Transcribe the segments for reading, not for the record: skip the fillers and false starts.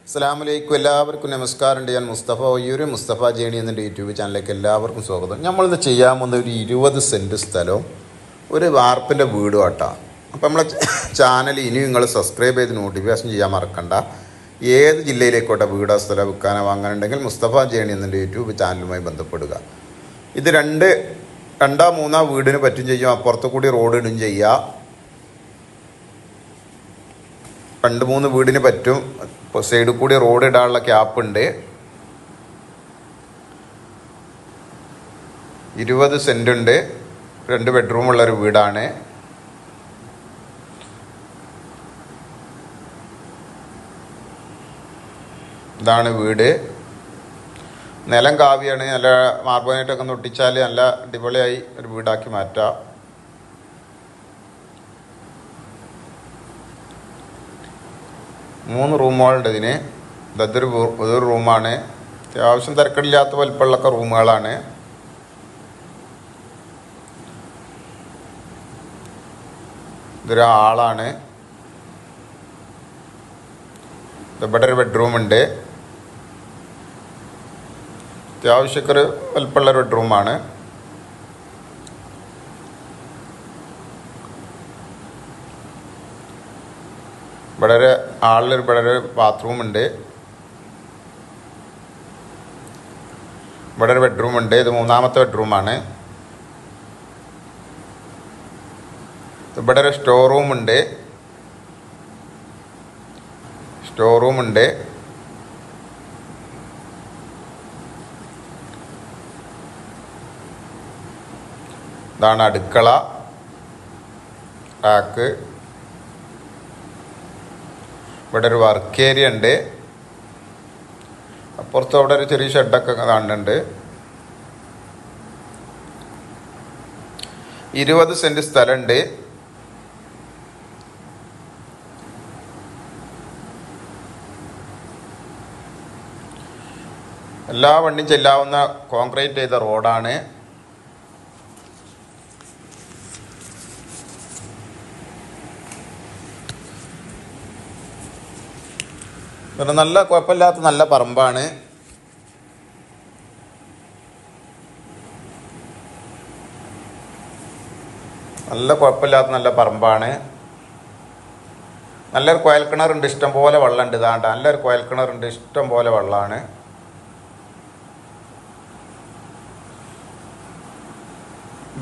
അസ്സലാമലൈക്കും. എല്ലാവർക്കും നമസ്കാരമുണ്ട്. ഞാൻ മുസ്തഫ ഒയ്യൂർ, മുസ്തഫ ജേണി എന്ന യൂട്യൂബ് ചാനലിലേക്ക് എല്ലാവർക്കും സ്വാഗതം. നമ്മളിന്ന് ചെയ്യാൻ പോകുന്ന ഒരു 20 സെൻറ്റ് സ്ഥലവും ഒരു വാർപ്പിൻ്റെ വീടും ആട്ടാം. അപ്പോൾ നമ്മളെ ചാനൽ ഇനി നിങ്ങൾ സബ്സ്ക്രൈബ് ചെയ്ത് നോട്ടിഫിക്കേഷൻ ചെയ്യാൻ മറക്കണ്ട. ഏത് ജില്ലയിലേക്കോട്ടെ വീടോ സ്ഥലം വിൽക്കാനോ വാങ്ങാനുണ്ടെങ്കിൽ മുസ്തഫ ജേണി എന്ന യൂട്യൂബ് ചാനലുമായി ബന്ധപ്പെടുക. ഇത് രണ്ടോ മൂന്നോ വീടിന് പറ്റും ചെയ്യും. അപ്പുറത്ത് കൂടി റോഡ് ഇടും ചെയ്യുക. 2-3 വീടിന് പറ്റും. സൈഡിൽ കൂടി റോഡ് ഇടാനുള്ള ക്യാപ്പുണ്ട്. 20 സെൻറ്റ് ഉണ്ട്. 2 ബെഡ്റൂമുള്ളൊരു വീടാണ്. ഇതാണ് വീട്. നിലം കാവ്യാണ്. നല്ല മാർബോണേറ്റൊക്കെ ഒട്ടിച്ചാൽ നല്ല അടിപൊളിയായി ഒരു വീടാക്കി മാറ്റാം. മൂന്ന് റൂമുകളുണ്ട് ഇതിന്. ഇതൊരു റൂമാണ്. അത്യാവശ്യം തിരക്കില്ലാത്ത വലിപ്പമുള്ളൊക്കെ റൂമുകളാണ്. ഇതൊരു ഹാളാണ്. ഇവിടെ ഒരു ബെഡ്റൂമുണ്ട്. അത്യാവശ്യമൊക്കെ ഒരു വലിപ്പമുള്ളൊരു ബെഡ്റൂമാണ്. ഇവിടെ ഒരു ബാത്റൂമുണ്ട്. ഇവിടെ ഒരു ബെഡ്റൂമുണ്ട്. ഇത് 3ാമത്തെ ബെഡ്റൂമാണ്. ഇവിടെ ഒരു സ്റ്റോർ റൂമുണ്ട്. ഇതാണ് അടുക്കള, റാക്ക്. ഇവിടെ ഒരു വർക്ക് ഏരിയ ഉണ്ട്. അപ്പുറത്ത് അവിടെ ഒരു ചെറിയ ഷെഡൊക്കെ കാണുന്നുണ്ട്. 20 സെൻറ്റ് സ്ഥലമുണ്ട്. എല്ലാ വണ്ടിയും ചെല്ലാവുന്ന കോൺക്രീറ്റ് ചെയ്ത റോഡാണ്. നല്ല കുഴപ്പമില്ലാത്ത നല്ല പറമ്പാണ്. നല്ല പറമ്പാണ്. നല്ലൊരു കുഴൽക്കിണറുണ്ട്. ഇഷ്ടം പോലെ വെള്ളമുണ്ട്. ഇതാണ്ട് നല്ലൊരു കുഴൽക്കിണറുണ്ട്. ഇഷ്ടം പോലെ വെള്ളമാണ്.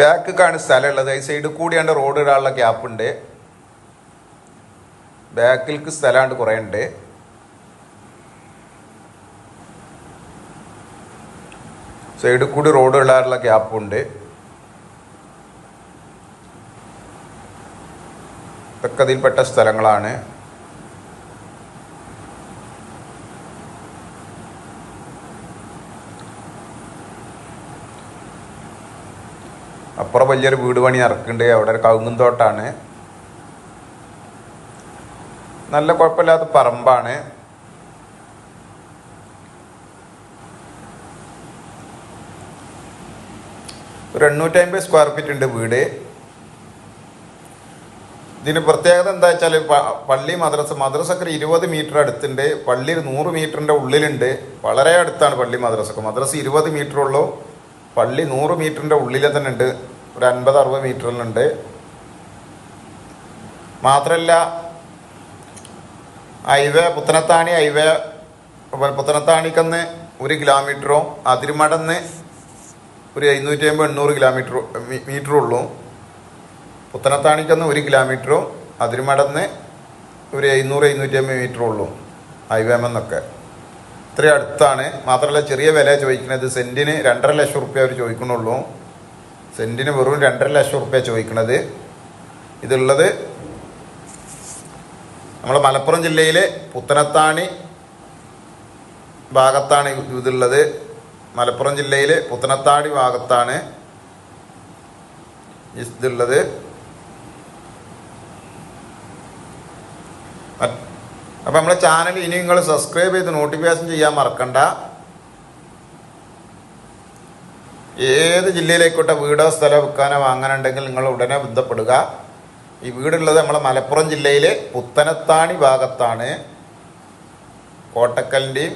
ബാക്കിലേക്കാണ് സ്ഥലമുള്ളത്. ഈ സൈഡിൽ കൂടിയാണ്ട് റോഡ് ഇടാനുള്ള ഗ്യാപ്പുണ്ട്. ബാക്കിലേക്ക് സ്ഥലമാണ്ട് കുറേ ഉണ്ട്. സൈഡിൽ കൂടി റോഡ് ഇടാനുള്ള ഗ്യാപ്പുണ്ട്. ഇതൊക്കെ അതിൽപ്പെട്ട സ്ഥലങ്ങളാണ്. അപ്പുറം വലിയൊരു വീട് പണി ഇറക്കുന്നുണ്ട്. അവിടെ ഒരു കവുങ്ങും തോട്ടാണ്. നല്ല കുഴപ്പമില്ലാത്ത പറമ്പാണ്. ഒരു 850 സ്ക്വയർ ഫീറ്റ് ഉണ്ട് വീട്. ഇതിന് പ്രത്യേകത എന്താ വെച്ചാൽ പള്ളി മദ്രസൊക്കെ 20 മീറ്റർ അടുത്തുണ്ട്. പള്ളി 100 മീറ്ററിൻ്റെ ഉള്ളിലുണ്ട്. വളരെ അടുത്താണ് പള്ളി മദ്രസ 20 മീറ്ററുള്ളൂ. പള്ളി 100 മീറ്ററിൻ്റെ ഉള്ളിൽ തന്നെ ഉണ്ട്. ഒരു 50-60 മീറ്ററിലുണ്ട്. മാത്രമല്ല പുത്തനത്താണിക്കന്ന് 1 കിലോമീറ്ററും അതിരുമടന്ന് ഒരു 750-800 മീറ്ററുള്ളൂ. പുത്തനത്താണിക്കന്ന് 1 കിലോമീറ്ററും അതിരുമടന്ന് ഒരു 700-750 മീറ്ററുള്ളൂ ഹൈവേമെന്നൊക്കെ. ഇത്രയും അടുത്താണ്. മാത്രമല്ല ചെറിയ വില ചോദിക്കുന്നത്. സെൻറ്റിന് 2.5 ലക്ഷം റുപ്യ അവർ ചോദിക്കണുള്ളൂ. സെൻറ്റിന് വെറും 2.5 ലക്ഷം റുപ്യ ചോദിക്കുന്നത്. ഇതുള്ളത് നമ്മളെ മലപ്പുറം ജില്ലയിലെ പുത്തനത്താണി ഭാഗത്താണ് ഇതുള്ളത്. മലപ്പുറം ജില്ലയിൽ പുത്തനത്താണി ഭാഗത്താണ് ഇതുള്ളത്. അപ്പം നമ്മളെ ചാനൽ ഇനി നിങ്ങൾ സബ്സ്ക്രൈബ് ചെയ്ത് നോട്ടിഫിക്കേഷൻ ചെയ്യാൻ മറക്കണ്ട. ഏത് ജില്ലയിലേക്കോട്ടെ വീടോ സ്ഥലം വിൽക്കാനോ വാങ്ങാനുണ്ടെങ്കിൽ നിങ്ങൾ ഉടനെ ബന്ധപ്പെടുക. ഈ വീടുള്ളത് നമ്മളെ മലപ്പുറം ജില്ലയിലെ പുത്തനത്താണി ഭാഗത്താണ്. കോട്ടക്കലിൻ്റെയും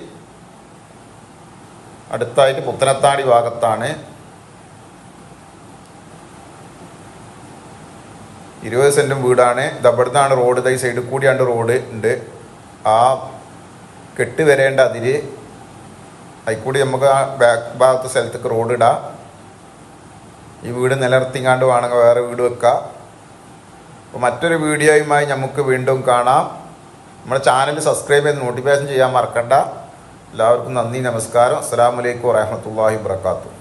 അടുത്തായിട്ട് പുത്തനത്താണി ഭാഗത്താണ്. 20 സെൻറ്റും വീടാണ്. ഇവിടുന്നാണ് റോഡ്, ഈ സൈഡിൽ കൂടിയാണ്ട് റോഡ് ഉണ്ട്. ആ കെട്ട് വരേണ്ട അതിര് അതിൽക്കൂടി നമുക്ക് ആ ബാക്ക് ഭാഗത്തെ സ്ഥലത്തേക്ക് റോഡ് ഇടാം. ഈ വീട് നിലനിർത്തിങ്ങാണ്ട് വേണമെങ്കിൽ വേറെ വീട് വെക്കാം. അപ്പോൾ മറ്റൊരു വീഡിയോയുമായി നമുക്ക് വീണ്ടും കാണാം. നമ്മുടെ ചാനൽ സബ്സ്ക്രൈബ് ചെയ്ത് നോട്ടിഫിക്കേഷൻ ചെയ്യാൻ മറക്കണ്ട. എല്ലാവർക്കും നന്ദി, നമസ്കാരം. അസ്സലാമു അലൈക്കും വറഹ്മത്തുള്ളാഹി വബറകാതുഹു.